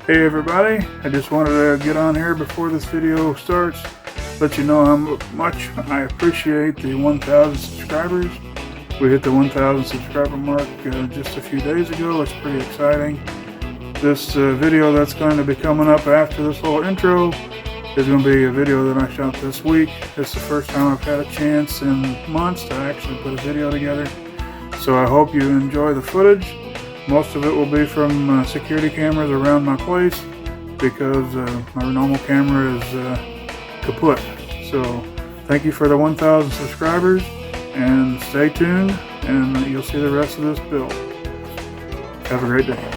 Hey everybody, I just wanted to get on here before this video starts, let you know how much I appreciate the 1,000 subscribers. We hit the 1,000 subscriber mark just a few days ago. It's pretty exciting. This video that's going to be coming up after this little intro is going to be a video that I shot this week. It's the first time I've had a chance in months to actually put a video together. So I hope you enjoy the footage. Most of it will be from security cameras around my place because my normal camera is kaput. So thank you for the 1,000 subscribers and stay tuned and you'll see the rest of this build. Have a great day.